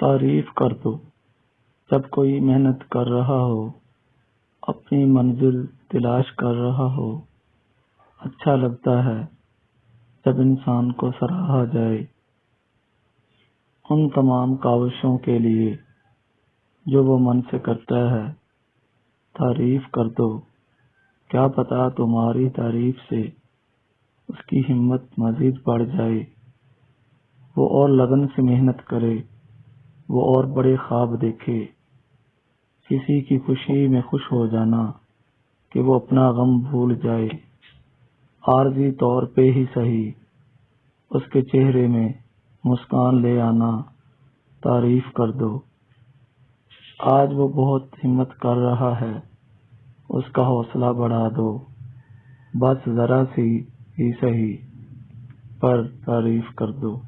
تعریف کر دو جب کوئی محنت کر رہا ہو، اپنی منزل تلاش کر رہا ہو۔ اچھا لگتا ہے جب انسان کو سراہا جائے ان تمام کاوشوں کے لیے جو وہ من سے کرتا ہے۔ تعریف کر دو، کیا پتہ تمہاری تعریف سے اس کی ہمت مزید بڑھ جائے، وہ اور لگن سے محنت کرے، وہ اور بڑے خواب دیکھے۔ کسی کی خوشی میں خوش ہو جانا کہ وہ اپنا غم بھول جائے، عارضی طور پہ ہی صحیح اس کے چہرے میں مسکان لے آنا۔ تعریف کر دو، آج وہ بہت ہمت کر رہا ہے، اس کا حوصلہ بڑھا دو، بس ذرا سی ہی صحیح پر تعریف کر دو۔